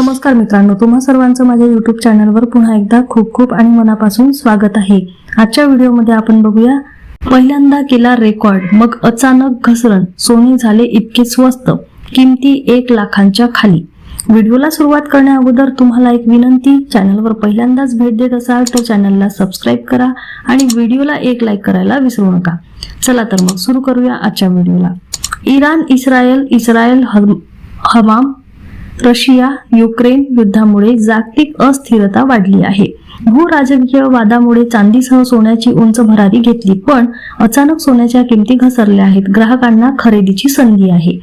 नमस्कार मित्रांनो, तुम्हा सर्वांचं माझ्या YouTube चॅनलवर पुन्हा एकदा खूप खूप आणि मनापासून स्वागत आहे। आजच्या व्हिडिओमध्ये आपण बघूया, पहिल्यांदा केला रेकॉर्ड मग अचानक घसरण, सोने झाले इतके स्वस्त, किमती 1 लाखांच्या खाली। व्हिडिओला सुरुवात करण्या अगोदर तुम्हाला एक विनंती, चॅनलवर पहिल्यांदाच भेट देत असाल तर चॅनलला सबस्क्राइब करा आणि व्हिडिओला एक लाईक करायला विसरू नका। चला तर मग सुरू करूया आजच्या व्हिडिओला। इराण इस्रायल हमाम, रशिया युक्रेन युद्धामुळे जागतिक अस्थिरता वाढली आहे। भूराजकीय वादामुळे चांदीसह सोन्याची उंच भरारी घेतली, पण अचानक सोन्याच्या किमती घसरल्या आहेत। ग्राहकांना खरेदीची संधी आहे।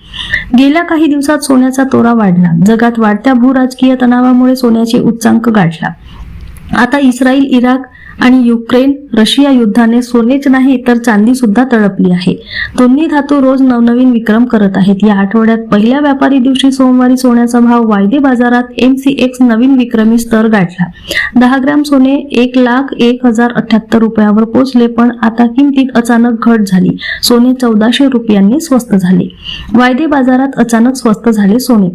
गेल्या काही दिवसात सोन्याचा तोरा वाढला। जगात वाढत्या भूराजकीय तणावामुळे सोन्याचे उच्चांक गाठला। आता इस्रायल, इराक आणि युक्रेन रशिया युद्धाने सोनेच नाही तर चांदी सुद्धा तडपली आहे। दोन्ही धातू रोज नवनवीन विक्रम करत आहेत। या आठवड्यात पहिल्या व्यापारी दिवशी सोमवारी सोन्याचा भाव वायदे बाजारात MCX नवीन विक्रमी स्तर गाठला। 10 ग्रॅम सोने 1,01,078 रुपयावर पोहोचले, पण आता किमतीत अचानक घट झाली। सोने 1400 रुपयांनी स्वस्त झाले। वायदे बाजारात अचानक स्वस्त झाले सोने।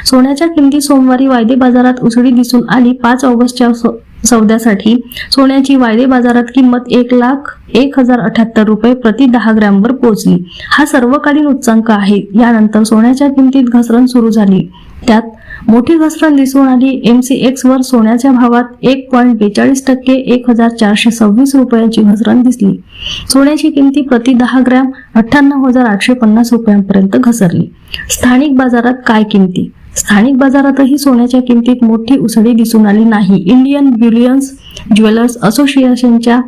सोन्याच्या किमती सोमवारी वायदे बाजारात उसळी दिसून आली। 5 ऑगस्टच्या सौद्यासाठी सोन्याची वायदे बाजारात किंमत 1,01,078 रुपये प्रति 10 ग्रॅमवर पोहोचली। हा सर्वकालीन उच्चांक आहे। यानंतर सोन्याच्या किमतीत घसरण सुरू झाली। त्यात मोठी घसरण दिसून आली। MCX वर सोन्याच्या भावात 1.42% 1,426 रुपयांची घसरण दिसली। सोन्याची किमती प्रति 10 ग्रॅम 98,850 रुपयांपर्यंत घसरली। स्थानिक बाजारात काय किमती? स्थानिक बाजारातही सोन्याच्या किमतीत मोठी उसळी दिसून आली नाही। इंडियन बुलियन ज्वेलर्स असोसिएशनच्या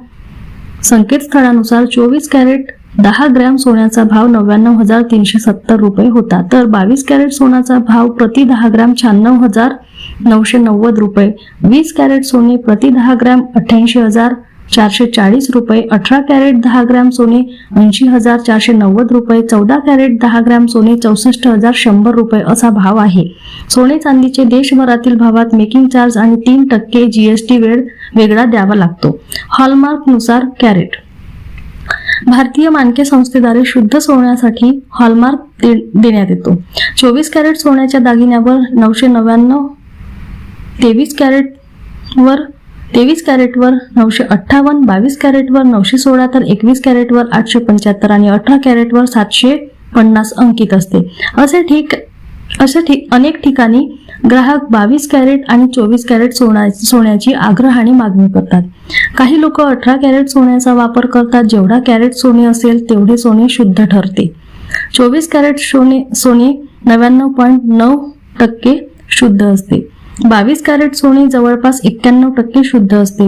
संकेतस्थळानुसार 24 कॅरेट 10 ग्रॅम सोन्याचा भाव 99,370 रुपये होता, तर 22 कॅरेट सोन्याचा भाव प्रति 10 ग्रॅम 96,990 रुपये, 20 कॅरेट सोने प्रति 10 ग्रॅम 88,440 रुपये, 18 कॅरेट 10 ग्रॅम सोने 80,490 रुपये, 14 कॅरेट 10 ग्रॅम सोने 64,100 रुपये असा भाव आहे। सोने चांदीचे देशभरातील भावात मेकिंग चार्ज आणि 3% GST वेगळा द्यावा लागतो। हॉलमार्क नुसार कॅरेट। भारतीय मानके संस्थेद्वारे शुद्ध सोन्यासाठी हॉलमार्क देण्यात येतो। 24 कॅरेट सोन्याच्या दागिन्यावर 999, 23 कॅरेटवर 958, 22 कॅरेटवर 916, तर 21 कॅरेटवर 875 आणि 18 कॅरेटवर 750 अंकित असते। अनेक ठिकाणी ग्राहक 22 कॅरेट आणि 24 कॅरेट सोन्याची आग्रहाने मागणी करतात। काही लोक 18 कॅरेट सोन्याचा वापर करतात। जेवढा कॅरेट सोने असेल तेवढे सोने शुद्ध ठरते। 24 कॅरेट सोने 99.9% शुद्ध असते। 22 कॅरेट सोने जवळपास 91% शुद्ध असते।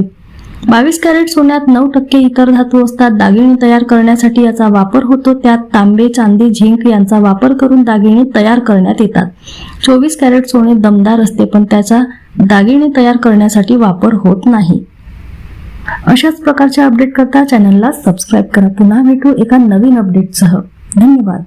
22 कॅरेट सोन्यात 9% इतर धातू असतात। दागिने तयार करण्यासाठी याचा वापर होतो। त्यात तांबे, चांदी, झिंक यांचा वापर करून दागिने तयार करण्यात येतात। 24 कॅरेट सोने दमदार असते, पण त्याचा दागिने तयार करण्यासाठी वापर होत नाही। अशाच प्रकारच्या अपडेट करता चॅनलला सबस्क्राइब करा। पुन्हा भेटू एका नवीन अपडेटसह। धन्यवाद।